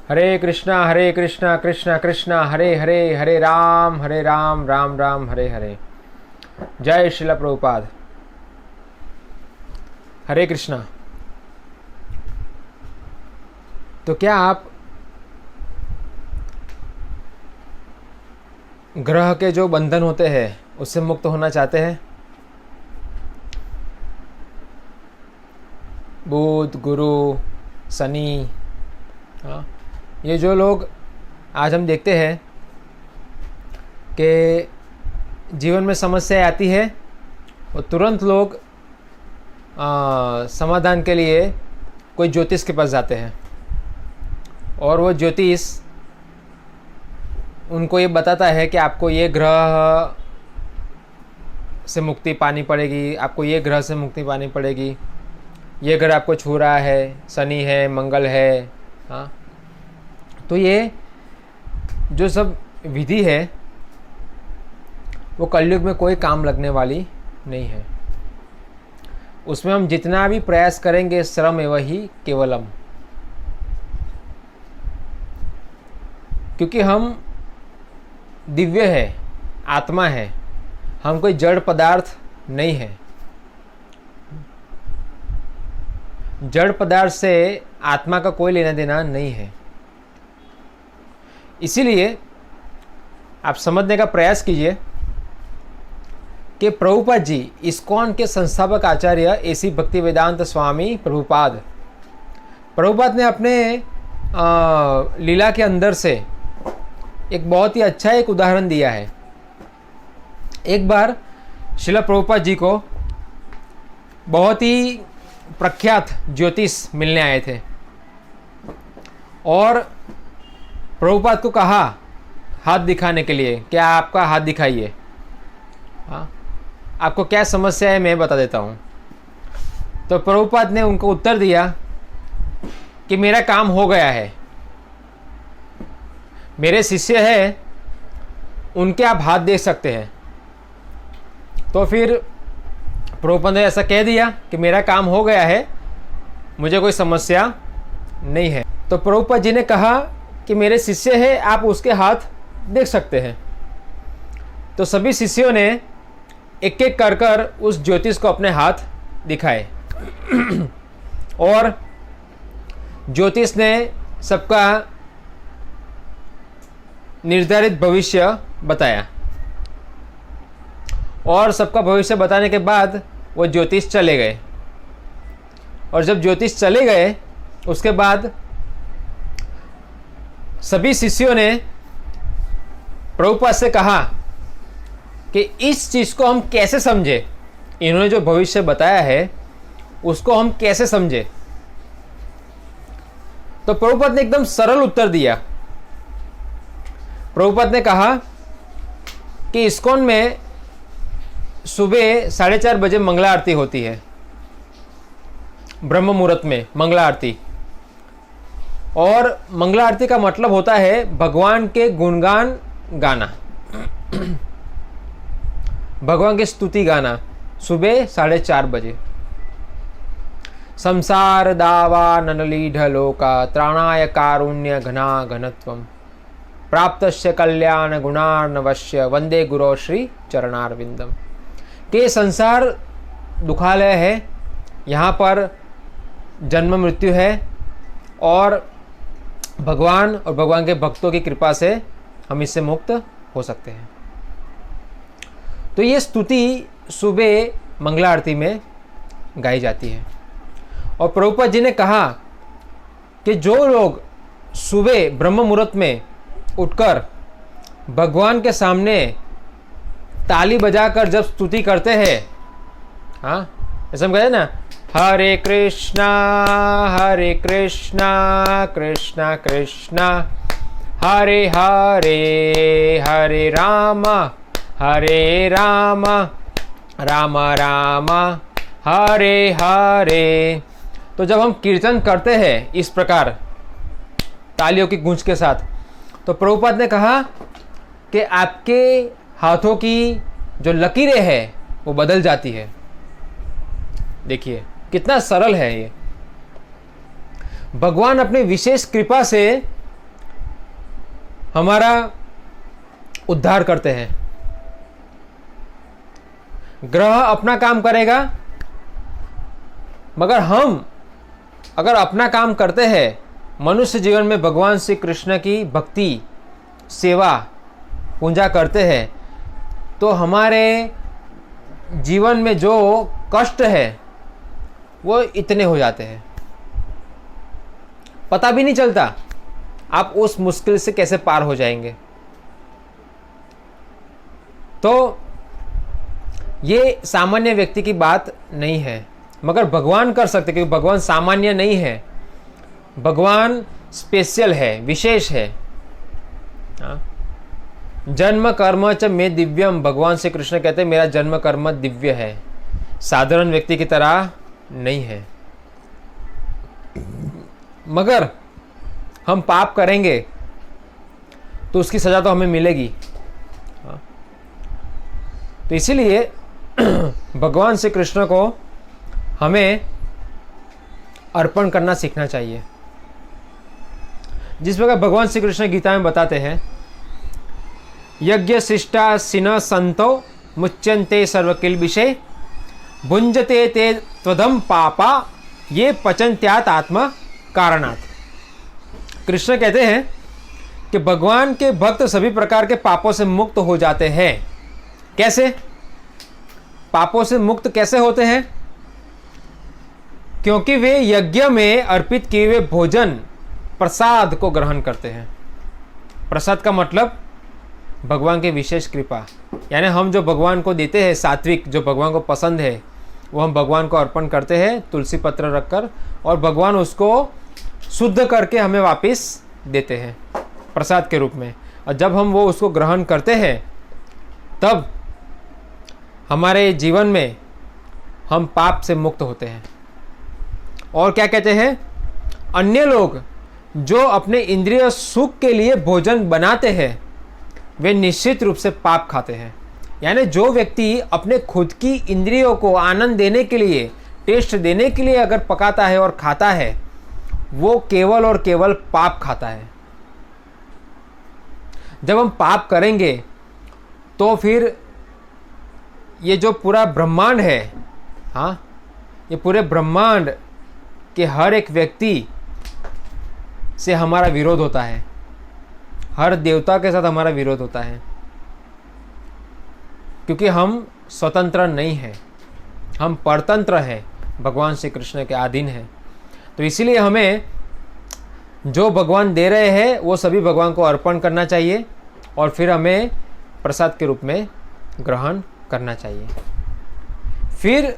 हरे कृष्णा कृष्णा कृष्णा हरे हरे, हरे राम राम राम हरे हरे। जय श्रील प्रभुपाद। हरे कृष्णा। तो क्या आप ग्रह के जो बंधन होते हैं उससे मुक्त होना चाहते हैं? बुध, गुरु, शनि, हाँ, ये जो लोग आज हम देखते हैं कि जीवन में समस्या आती है, वो तुरंत लोग समाधान के लिए कोई ज्योतिष के पास जाते हैं और वो ज्योतिष उनको ये बताता है कि आपको ये ग्रह से मुक्ति पानी पड़ेगी, आपको ये ग्रह से मुक्ति पानी पड़ेगी, ये ग्रह आपको छू रहा है, शनि है, मंगल है। हाँ, तो ये जो सब विधि है वो कलयुग में कोई काम लगने वाली नहीं है। उसमें हम जितना भी प्रयास करेंगे श्रम एवं ही केवलम, क्योंकि हम दिव्य है, आत्मा है, हम कोई जड़ पदार्थ नहीं है। जड़ पदार्थ से आत्मा का कोई लेना देना नहीं है। इसीलिए आप समझने का प्रयास कीजिए कि प्रभुपाद जी इस्कॉन के संस्थापक आचार्य एसी भक्ति वेदांत स्वामी प्रभुपाद ने अपने लीला के अंदर से एक बहुत ही अच्छा एक उदाहरण दिया है। एक बार श्रील प्रभुपाद जी को बहुत ही प्रख्यात ज्योतिष मिलने आए थे और प्रभुपाद को कहा हाथ दिखाने के लिए, क्या आपका हाथ दिखाइए, हाँ, आपको क्या समस्या है मैं बता देता हूँ। तो प्रभुपाद ने उनको उत्तर दिया कि मेरा काम हो गया है, मेरे शिष्य हैं, उनके आप हाथ देख सकते हैं। तो फिर प्रभुपाद ने ऐसा कह दिया कि मेरा काम हो गया है, मुझे कोई समस्या नहीं है। तो प्रभुपाद जी ने कहा कि मेरे शिष्य हैं, आप उसके हाथ देख सकते हैं। तो सभी शिष्यों ने एक एक कर कर उस ज्योतिष को अपने हाथ दिखाए और ज्योतिष ने सबका निर्धारित भविष्य बताया और सबका भविष्य बताने के बाद वो ज्योतिष चले गए। और जब ज्योतिष चले गए उसके बाद सभी शिष्यों ने प्रभुपाद से कहा कि इस चीज को हम कैसे समझे, इन्होंने जो भविष्य बताया है उसको हम कैसे समझे। तो प्रभुपाद ने एकदम सरल उत्तर दिया। प्रभुपाद ने कहा कि इस्कॉन में सुबह 4:30 बजे मंगला आरती होती है, ब्रह्म मुहूर्त में मंगला आरती। और मंगला आरती का मतलब होता है भगवान के गुणगान गाना, भगवान की स्तुति गाना सुबह 4:30 बजे। संसार दावा ननलीढ लोका त्राणाय कारुण्य घना घनत्वम प्राप्तस्य कल्याण गुणार्णवस्य वंदे गुरो श्री चरणारविंदम। के संसार दुखालय है, यहाँ पर जन्म मृत्यु है और भगवान और भगवान के भक्तों की कृपा से हम इससे मुक्त हो सकते हैं। तो ये स्तुति सुबह मंगला आरती में गाई जाती है। और प्रभुपाद जी ने कहा कि जो लोग सुबह ब्रह्म मुहूर्त में उठकर भगवान के सामने ताली बजाकर जब स्तुति करते हैं, हाँ, ऐसा हम कहते हैं ना, हरे कृष्णा कृष्णा कृष्णा हरे हरे, हरे राम राम राम हरे हरे। तो जब हम कीर्तन करते हैं इस प्रकार तालियों की गूंज के साथ, तो प्रभुपाद ने कहा कि आपके हाथों की जो लकीरें हैं वो बदल जाती है। देखिए कितना सरल है ये। भगवान अपनी विशेष कृपा से हमारा उद्धार करते हैं। ग्रह अपना काम करेगा, मगर हम अगर अपना काम करते हैं, मनुष्य जीवन में भगवान श्री कृष्ण की भक्ति, सेवा, पूजा करते हैं, तो हमारे जीवन में जो कष्ट है वो इतने हो जाते हैं, पता भी नहीं चलता आप उस मुश्किल से कैसे पार हो जाएंगे। तो ये सामान्य व्यक्ति की बात नहीं है, मगर भगवान कर सकते, क्योंकि भगवान सामान्य नहीं है, भगवान स्पेशल है, विशेष है। जन्म कर्म च में दिव्यम, भगवान श्री कृष्ण कहते हैं मेरा जन्म कर्म दिव्य है, साधारण व्यक्ति की तरह नहीं है। मगर हम पाप करेंगे तो उसकी सजा तो हमें मिलेगी। तो इसीलिए भगवान श्री कृष्ण को हमें अर्पण करना सीखना चाहिए। जिस प्रकार भगवान श्री कृष्ण गीता में बताते हैं, यज्ञ शिष्टा सिन संतो मुच्यन्ते सर्वकिल विषय भुंजते ते त्वदम पापा ये पचन्त्यात आत्मा कारणात्। कृष्ण कहते हैं कि भगवान के भक्त सभी प्रकार के पापों से मुक्त हो जाते हैं। कैसे? पापों से मुक्त कैसे होते हैं? क्योंकि वे यज्ञ में अर्पित किए हुए भोजन प्रसाद को ग्रहण करते हैं। प्रसाद का मतलब भगवान की विशेष कृपा, यानी हम जो भगवान को देते हैं, सात्विक जो भगवान को पसंद है, वो हम भगवान को अर्पण करते हैं तुलसी पत्र रखकर, और भगवान उसको शुद्ध करके हमें वापस देते हैं प्रसाद के रूप में। और जब हम वो उसको ग्रहण करते हैं, तब हमारे जीवन में हम पाप से मुक्त होते हैं। और क्या कहते हैं, अन्य लोग जो अपने इंद्रिय सुख के लिए भोजन बनाते हैं, वे निश्चित रूप से पाप खाते हैं। यानी जो व्यक्ति अपने खुद की इंद्रियों को आनंद देने के लिए, टेस्ट देने के लिए अगर पकाता है और खाता है, वो केवल और केवल पाप खाता है। जब हम पाप करेंगे तो फिर ये जो पूरा ब्रह्मांड है, हाँ, ये पूरे ब्रह्मांड के हर एक व्यक्ति से हमारा विरोध होता है, हर देवता के साथ हमारा विरोध होता है, क्योंकि हम स्वतंत्र नहीं हैं, हम परतंत्र हैं, भगवान श्री कृष्ण के अधीन हैं। तो इसीलिए हमें जो भगवान दे रहे हैं वो सभी भगवान को अर्पण करना चाहिए, और फिर हमें प्रसाद के रूप में ग्रहण करना चाहिए। फिर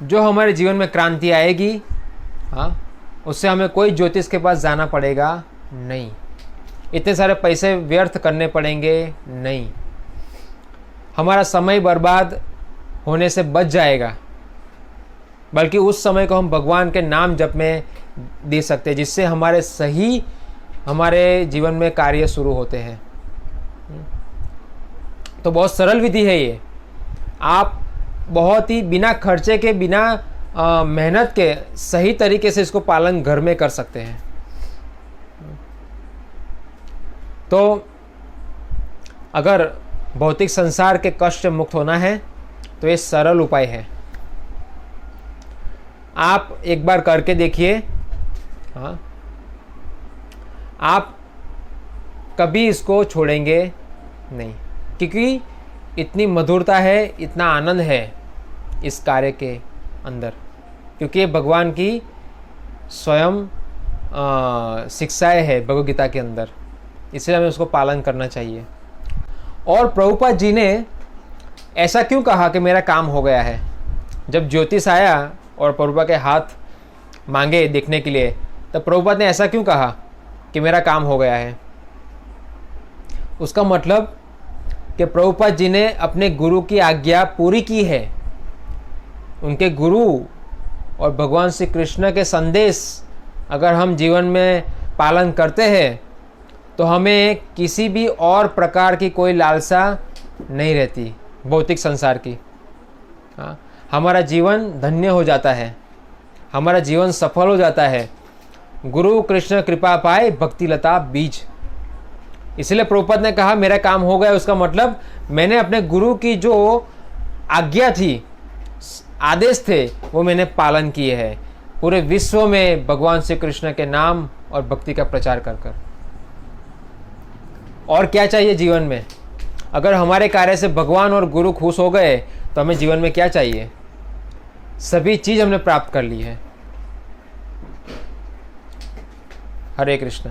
जो हमारे जीवन में क्रांति आएगी, हाँ, उससे हमें कोई ज्योतिष के पास जाना पड़ेगा नहीं, इतने सारे पैसे व्यर्थ करने पड़ेंगे नहीं, हमारा समय बर्बाद होने से बच जाएगा, बल्कि उस समय को हम भगवान के नाम जप में दे सकते हैं, जिससे हमारे जीवन में कार्य शुरू होते हैं। तो बहुत सरल विधि है ये, आप बहुत ही बिना खर्चे के, बिना मेहनत के सही तरीके से इसको पालन घर में कर सकते हैं। तो अगर भौतिक संसार के कष्ट से मुक्त होना है तो ये सरल उपाय है, आप एक बार करके देखिए। हाँ, आप कभी इसको छोड़ेंगे नहीं, क्योंकि इतनी मधुरता है, इतना आनंद है इस कार्य के अंदर, क्योंकि ये भगवान की स्वयं शिक्षाएं है भगवद गीता के अंदर, इसलिए हमें उसको पालन करना चाहिए। और प्रभुपाद जी ने ऐसा क्यों कहा कि मेरा काम हो गया है? जब ज्योतिष आया और प्रभुपाद के हाथ मांगे देखने के लिए, तब प्रभुपाद ने ऐसा क्यों कहा कि मेरा काम हो गया है? उसका मतलब कि प्रभुपाद जी ने अपने गुरु की आज्ञा पूरी की है। उनके गुरु और भगवान श्री कृष्ण के संदेश अगर हम जीवन में पालन करते हैं तो हमें किसी भी और प्रकार की कोई लालसा नहीं रहती भौतिक संसार की। हाँ, हमारा जीवन धन्य हो जाता है, हमारा जीवन सफल हो जाता है। गुरु कृष्ण कृपा पाए भक्ति लता बीज। इसलिए प्रभुपाद ने कहा मेरा काम हो गया, उसका मतलब मैंने अपने गुरु की जो आज्ञा थी, आदेश थे, वो मैंने पालन किए हैं पूरे विश्व में भगवान श्री कृष्ण के नाम और भक्ति का प्रचार कर कर। और क्या चाहिए जीवन में? अगर हमारे कार्य से भगवान और गुरु खुश हो गए तो हमें जीवन में क्या चाहिए? सभी चीज हमने प्राप्त कर ली है। हरे कृष्ण।